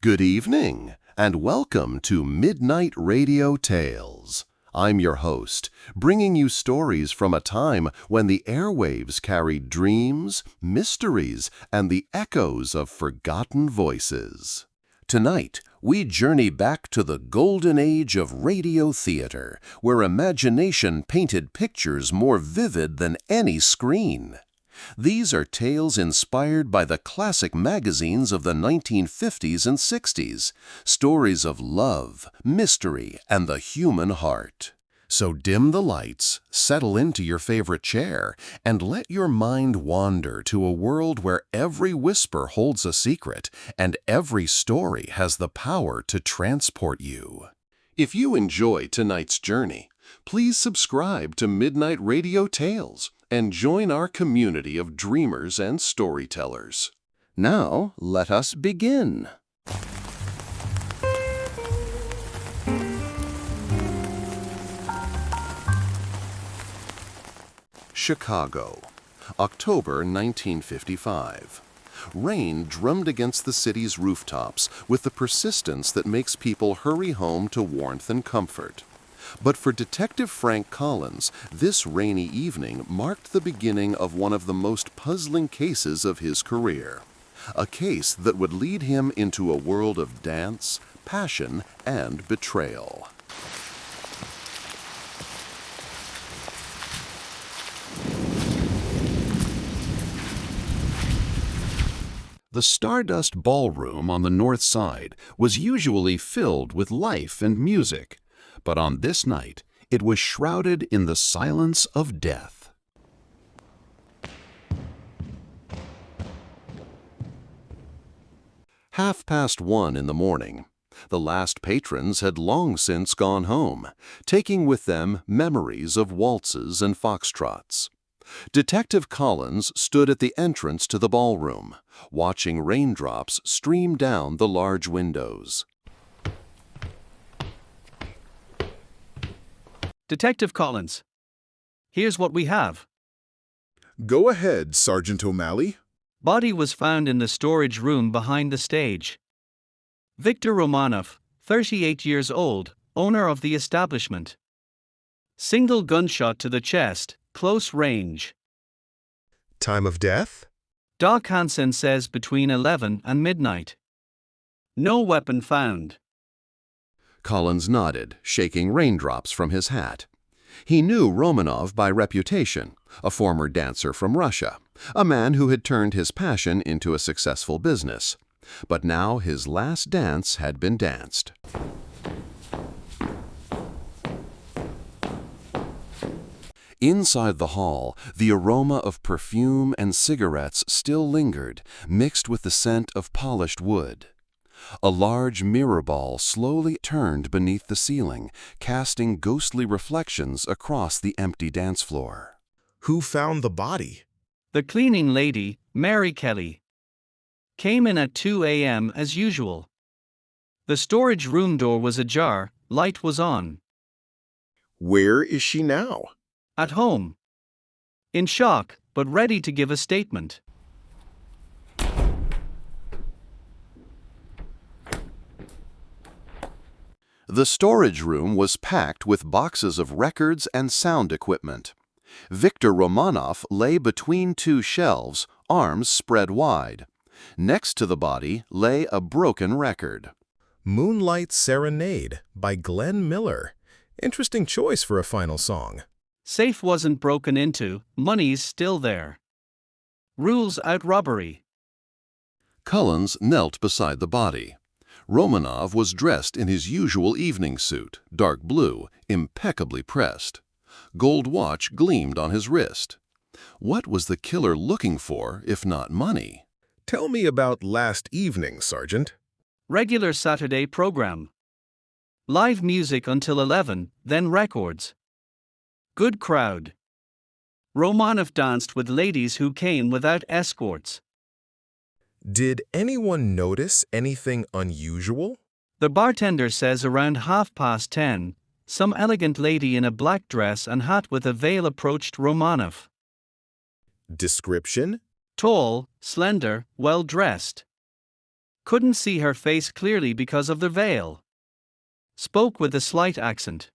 Good evening, and welcome to Midnight Radio Tales. I'm your host, bringing you stories from a time when the airwaves carried dreams, mysteries, and the echoes of forgotten voices. Tonight, we journey back to the golden age of radio theater, where imagination painted pictures more vivid than any screen. These are tales inspired by the classic magazines of the 1950s and 60s, stories of love, mystery, and the human heart. So dim the lights, settle into your favorite chair, and let your mind wander to a world where every whisper holds a secret and every story has the power to transport you. If you enjoy tonight's journey, please subscribe to Midnight Radio Tales and join our community of dreamers and storytellers. Now, let us begin. Chicago, October 1955. Rain drummed against the city's rooftops with the persistence that makes people hurry home to warmth and comfort. But for Detective Frank Collins, this rainy evening marked the beginning of one of the most puzzling cases of his career. A case that would lead him into a world of dance, passion, and betrayal. The Stardust Ballroom on the North Side was usually filled with life and music, but on this night, it was shrouded in the silence of death. Half past 1 in the morning. The last patrons had long since gone home, taking with them memories of waltzes and foxtrots. Detective Collins stood at the entrance to the ballroom, watching raindrops stream down the large windows. Detective Collins, here's what we have. Go ahead, Sergeant O'Malley. Body was found in the storage room behind the stage. Victor Romanov, 38 years old, owner of the establishment. Single gunshot to the chest, close range. Time of death? Doc Hansen says between 11 and midnight. No weapon found. Collins nodded, shaking raindrops from his hat. He knew Romanov by reputation, a former dancer from Russia, a man who had turned his passion into a successful business. But now his last dance had been danced. Inside the hall, the aroma of perfume and cigarettes still lingered, mixed with the scent of polished wood. A large mirror ball slowly turned beneath the ceiling, casting ghostly reflections across the empty dance floor. Who found the body? The cleaning lady, Mary Kelly. Came in at 2 a.m. as usual. The storage room door was ajar, light was on. Where is she now? At home. In shock, but ready to give a statement. The storage room was packed with boxes of records and sound equipment. Victor Romanov lay between two shelves, arms spread wide. Next to the body lay a broken record. Moonlight Serenade by Glenn Miller. Interesting choice for a final song. Safe wasn't broken into, money's still there. Rules out robbery. Collins knelt beside the body. Romanov was dressed in his usual evening suit, dark blue, impeccably pressed. Gold watch gleamed on his wrist. What was the killer looking for, if not money? Tell me about last evening, Sergeant. Regular Saturday program. Live music until 11, then records. Good crowd. Romanov danced with ladies who came without escorts. Did anyone notice anything unusual? The bartender says around 10:30, some elegant lady in a black dress and hat with a veil approached Romanov. Description? Tall, slender, well-dressed. Couldn't see her face clearly because of the veil. Spoke with a slight accent.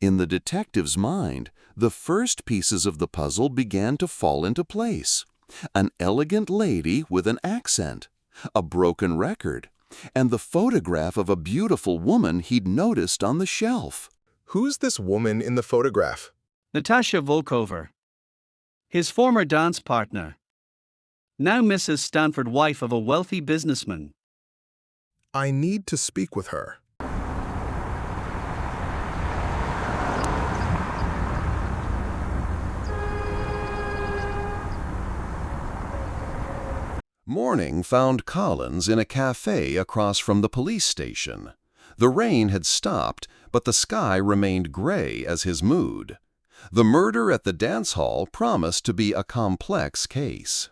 In the detective's mind, the first pieces of the puzzle began to fall into place. An elegant lady with an accent, a broken record, and the photograph of a beautiful woman he'd noticed on the shelf. Who's this woman in the photograph? Natasha Volkova. His former dance partner. Now Mrs. Stanford, wife of a wealthy businessman. I need to speak with her. Morning found Collins in a cafe across from the police station. The rain had stopped, but the sky remained gray as his mood. The murder at the dance hall promised to be a complex case.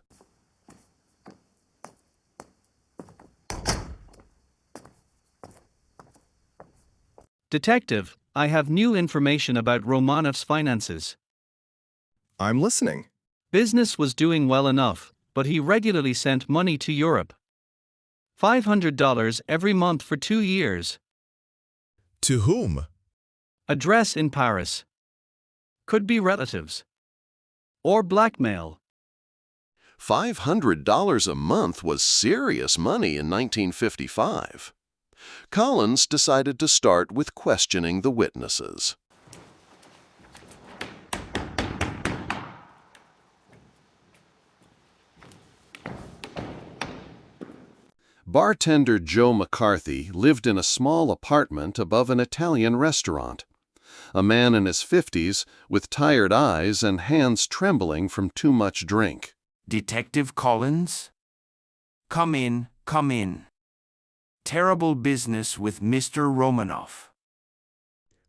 Detective, I have new information about Romanov's finances. I'm listening. Business was doing well enough, but he regularly sent money to Europe. $500 every month for 2 years. To whom? Address in Paris. Could be relatives. Or blackmail. $500 a month was serious money in 1955. Collins decided to start with questioning the witnesses. Bartender Joe McCarthy lived in a small apartment above an Italian restaurant. A man in his 50s, with tired eyes and hands trembling from too much drink. Detective Collins? Come in, come in. Terrible business with Mr. Romanov.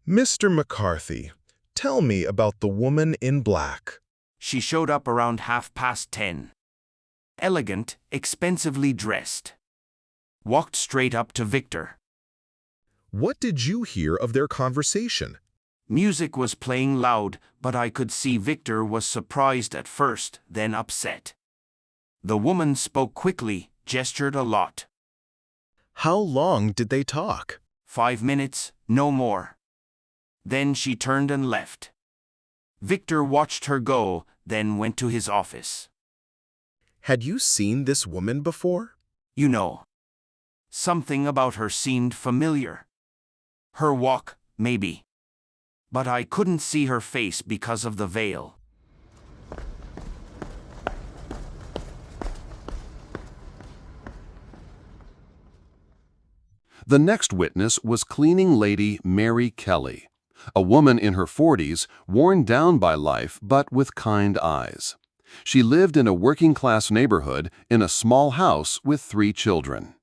Mr. McCarthy, tell me about the woman in black. She showed up around 10:30. Elegant, expensively dressed. Walked straight up to Victor. What did you hear of their conversation? Music was playing loud, but I could see Victor was surprised at first, then upset. The woman spoke quickly, gestured a lot. How long did they talk? 5 minutes, no more. Then she turned and left. Victor watched her go, then went to his office. Had you seen this woman before? You know. Something about her seemed familiar. Her walk, maybe. But I couldn't see her face because of the veil. The next witness was cleaning lady Mary Kelly, a woman in her 40s, worn down by life but with kind eyes. She lived in a working-class neighborhood in a small house with 3 children.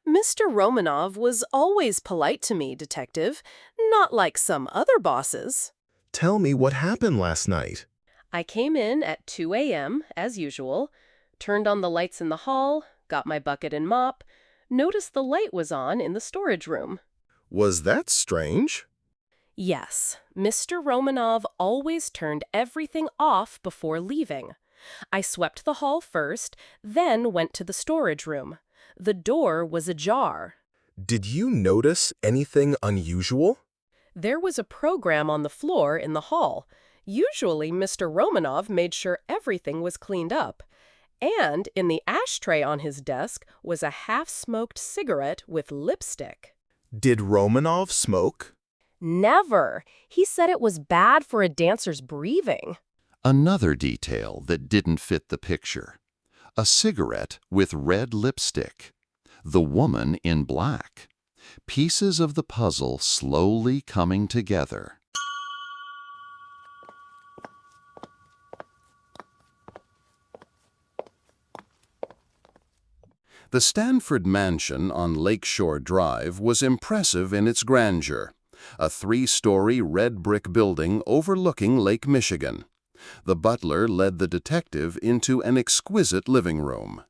Mr. Romanov was always polite to me, Detective, not like some other bosses. Tell me what happened last night. I came in at 2 a.m., as usual, turned on the lights in the hall, got my bucket and mop, noticed the light was on in the storage room. Was that strange? Yes, Mr. Romanov always turned everything off before leaving. I swept the hall first, then went to the storage room. The door was ajar. Did you notice anything unusual? There was a program on the floor in the hall. Usually, Mr. Romanov made sure everything was cleaned up. And in the ashtray on his desk was a half-smoked cigarette with lipstick. Did Romanov smoke? Never. He said it was bad for a dancer's breathing. Another detail that didn't fit the picture. A cigarette with red lipstick. The woman in black. Pieces of the puzzle slowly coming together. The Stanford Mansion on Lakeshore Drive was impressive in its grandeur. A 3-story red brick building overlooking Lake Michigan. The butler led the detective into an exquisite living room.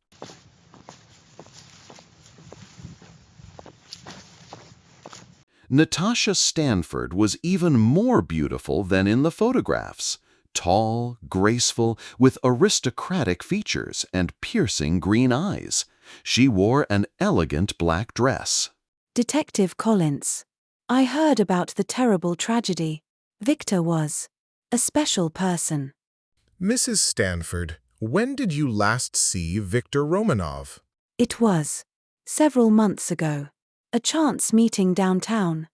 Natasha Stanford was even more beautiful than in the photographs. Tall, graceful, with aristocratic features and piercing green eyes. She wore an elegant black dress. Detective Collins. I heard about the terrible tragedy. Victor was a special person. Mrs. Stanford, when did you last see Victor Romanov? It was several months ago. A chance meeting downtown.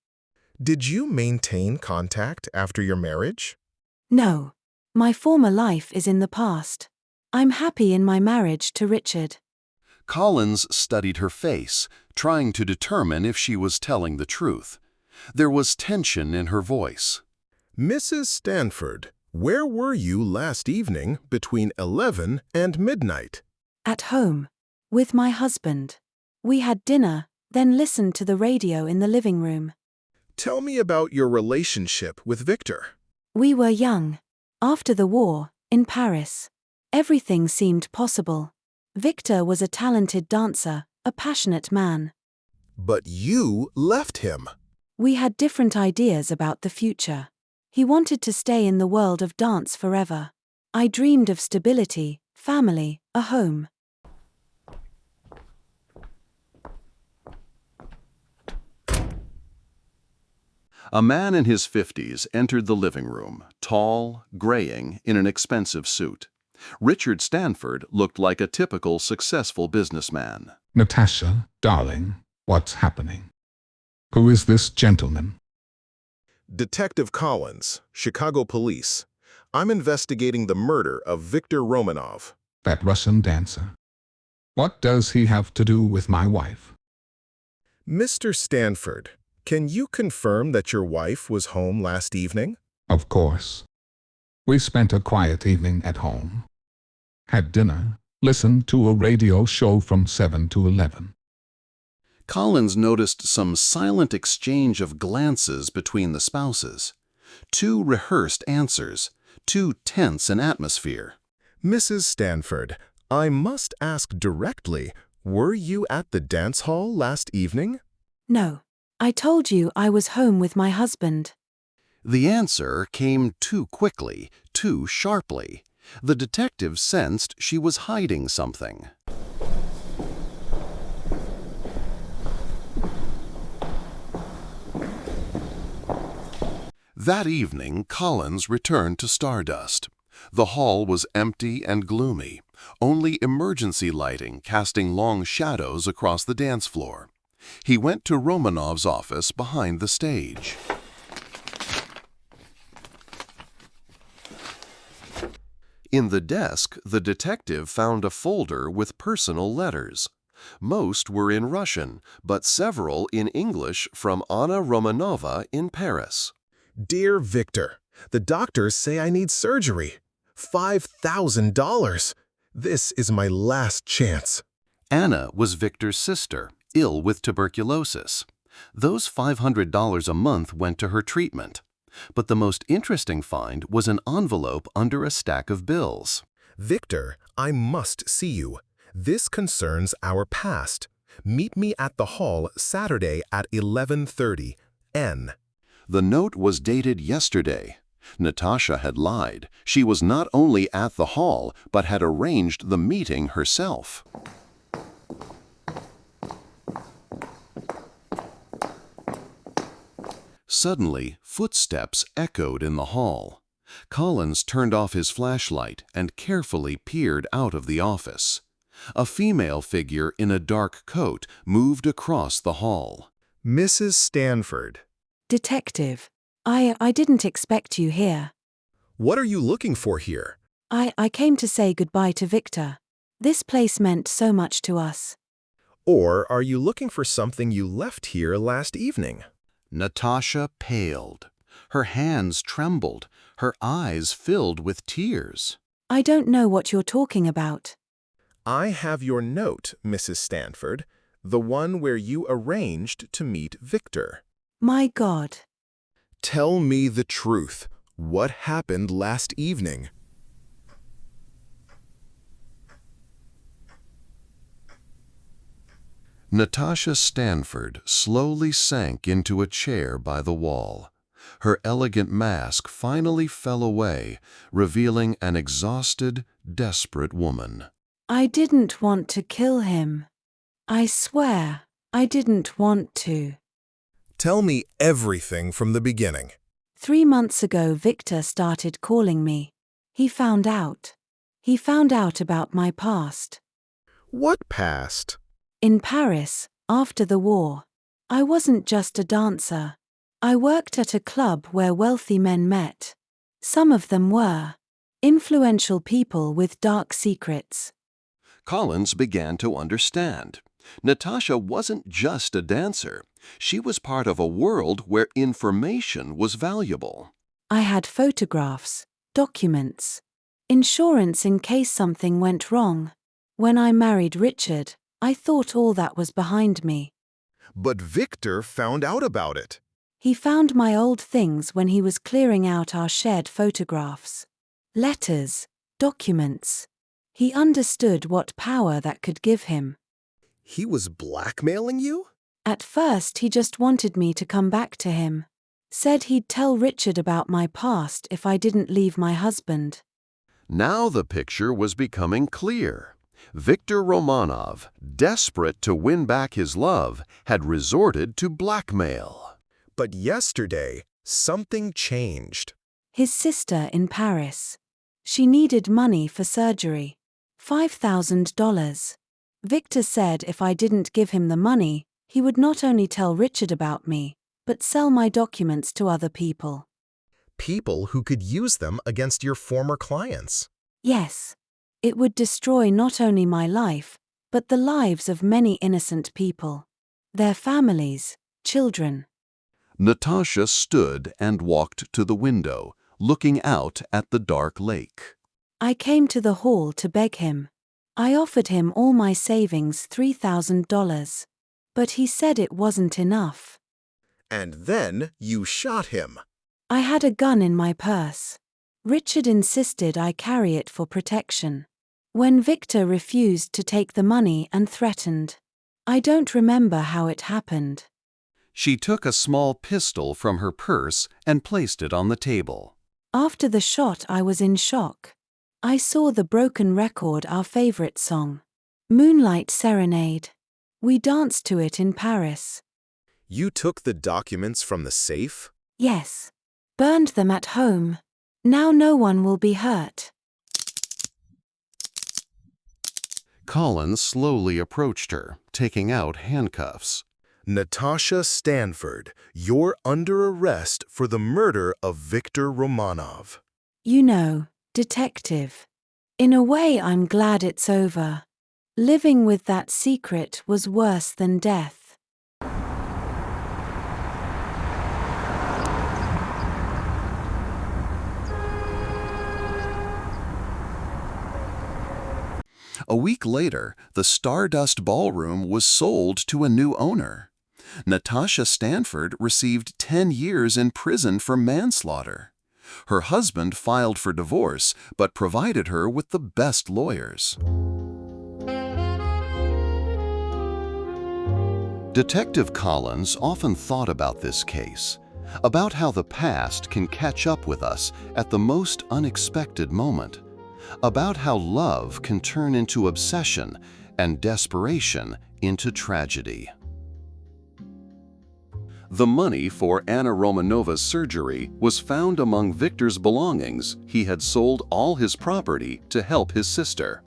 Did you maintain contact after your marriage? No. My former life is in the past. I'm happy in my marriage to Richard. Collins studied her face, trying to determine if she was telling the truth. There was tension in her voice. Mrs. Stanford, where were you last evening between 11 and midnight? At home. With my husband. We had dinner, then listened to the radio in the living room. Tell me about your relationship with Victor. We were young. After the war, in Paris. Everything seemed possible. Victor was a talented dancer, a passionate man. But you left him. We had different ideas about the future. He wanted to stay in the world of dance forever. I dreamed of stability, family, a home. A man in his 50s entered the living room, tall, graying, in an expensive suit. Richard Stanford looked like a typical successful businessman. Natasha, darling, what's happening? Who is this gentleman? Detective Collins, Chicago Police. I'm investigating the murder of Victor Romanov. That Russian dancer. What does he have to do with my wife? Mr. Stanford, can you confirm that your wife was home last evening? Of course. We spent a quiet evening at home. Had dinner, listened to a radio show from 7 to 11. Collins noticed some silent exchange of glances between the spouses. Two rehearsed answers, too tense an atmosphere. Mrs. Stanford, I must ask directly, were you at the dance hall last evening? No. I told you I was home with my husband. The answer came too quickly, too sharply. The detective sensed she was hiding something. That evening, Collins returned to Stardust. The hall was empty and gloomy, only emergency lighting casting long shadows across the dance floor. He went to Romanov's office behind the stage. In the desk, the detective found a folder with personal letters. Most were in Russian, but several in English from Anna Romanova in Paris. Dear Victor, the doctors say I need surgery. $5,000. This is my last chance. Anna was Victor's sister, ill with tuberculosis. Those $500 a month went to her treatment. But the most interesting find was an envelope under a stack of bills. Victor, I must see you. This concerns our past. Meet me at the hall Saturday at 11:30. N. The note was dated yesterday. Natasha had lied. She was not only at the hall, but had arranged the meeting herself. Suddenly, footsteps echoed in the hall. Collins turned off his flashlight and carefully peered out of the office. A female figure in a dark coat moved across the hall. Mrs. Stanford. Detective. I didn't expect you here. What are you looking for here? I came to say goodbye to Victor. This place meant so much to us. Or are you looking for something you left here last evening? Natasha paled. Her hands trembled. Her eyes filled with tears. I don't know what you're talking about. I have your note, Mrs. Stanford, the one where you arranged to meet Victor. My God. Tell me the truth. What happened last evening? Natasha Stanford slowly sank into a chair by the wall. Her elegant mask finally fell away, revealing an exhausted, desperate woman. I didn't want to kill him. I swear, I didn't want to. Tell me everything from the beginning. 3 months ago, Victor started calling me. He found out. He found out about my past. What past? In Paris, after the war. I wasn't just a dancer. I worked at a club where wealthy men met. Some of them were influential people with dark secrets. Collins began to understand. Natasha wasn't just a dancer. She was part of a world where information was valuable. I had photographs, documents, insurance in case something went wrong. When I married Richard, I thought all that was behind me. But Victor found out about it. He found my old things when he was clearing out our shared photographs. Letters, documents. He understood what power that could give him. He was blackmailing you? At first, he just wanted me to come back to him. Said he'd tell Richard about my past if I didn't leave my husband. Now the picture was becoming clear. Viktor Romanov, desperate to win back his love, had resorted to blackmail. But yesterday, something changed. His sister in Paris. She needed money for surgery. $5,000. Victor said if I didn't give him the money, he would not only tell Richard about me, but sell my documents to other people. People who could use them against your former clients. Yes. It would destroy not only my life, but the lives of many innocent people. Their families, children. Natasha stood and walked to the window, looking out at the dark lake. I came to the hall to beg him. I offered him all my savings, $3,000. But he said it wasn't enough. And then you shot him. I had a gun in my purse. Richard insisted I carry it for protection. When Victor refused to take the money and threatened. I don't remember how it happened. She took a small pistol from her purse and placed it on the table. After the shot, I was in shock. I saw the broken record, our favorite song. Moonlight Serenade. We danced to it in Paris. You took the documents from the safe? Yes. Burned them at home. Now no one will be hurt. Collins slowly approached her, taking out handcuffs. Natasha Stanford, you're under arrest for the murder of Viktor Romanov. You know, detective. In a way, I'm glad it's over. Living with that secret was worse than death. A week later, the Stardust Ballroom was sold to a new owner. Natasha Stanford received 10 years in prison for manslaughter. Her husband filed for divorce, but provided her with the best lawyers. Detective Collins often thought about this case, about how the past can catch up with us at the most unexpected moment, about how love can turn into obsession and desperation into tragedy. The money for Anna Romanova's surgery was found among Victor's belongings. He had sold all his property to help his sister.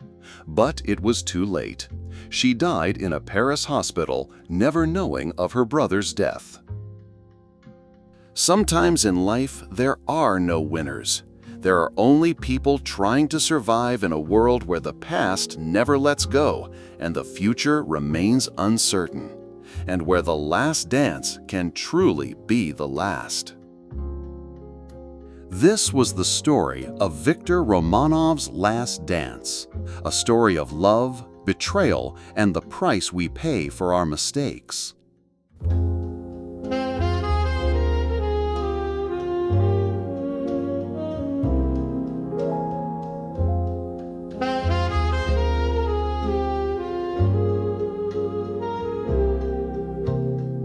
But it was too late. She died in a Paris hospital, never knowing of her brother's death. Sometimes in life, there are no winners. There are only people trying to survive in a world where the past never lets go and the future remains uncertain, and where the last dance can truly be the last. This was the story of Viktor Romanov's last dance, a story of love, betrayal, and the price we pay for our mistakes.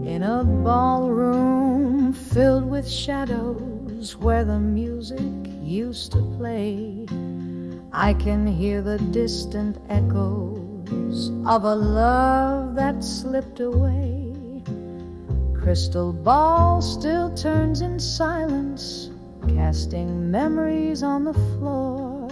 In a ballroom filled with shadows where the music used to play, I can hear the distant echoes of a love love that slipped away. Crystal ball still turns in silence, casting memories on the floor.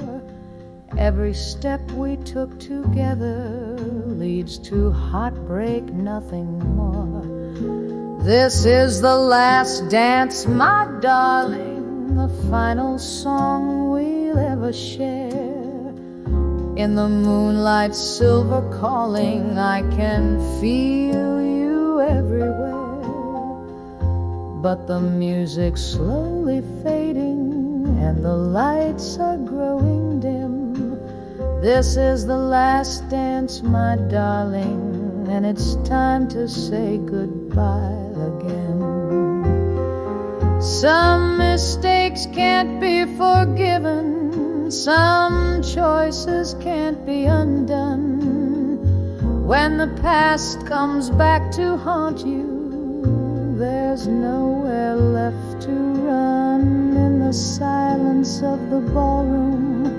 Every step we took together leads to heartbreak, nothing more. This is the last dance, my darling, the final song we'll ever share. In the moonlight silver calling, I can feel you everywhere. But the music's slowly fading and the lights are growing dim. This is the last dance, my darling, and it's time to say goodbye again. Some mistakes can't be forgiven, some choices can't be undone. When the past comes back to haunt you, there's nowhere left to run. In the silence of the ballroom,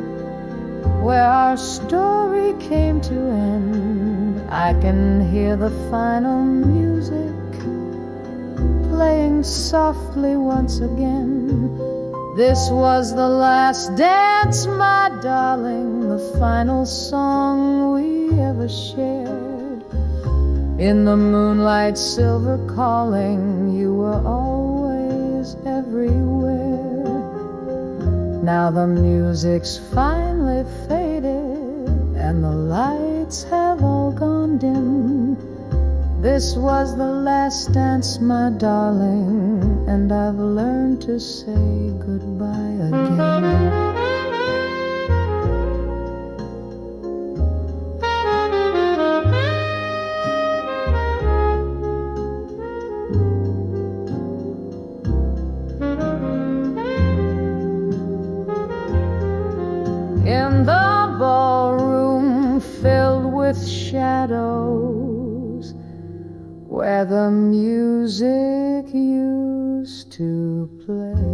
where our story came to end, I can hear the final music playing softly once again. This was the last dance, my darling, the final song we ever shared. In the moonlight silver calling, you were always everywhere. Now the music's finally faded and the lights have all gone dim. This was the last dance, my darling, and I've learned to say goodbye again. In the ballroom filled with shadows, where the music used to play.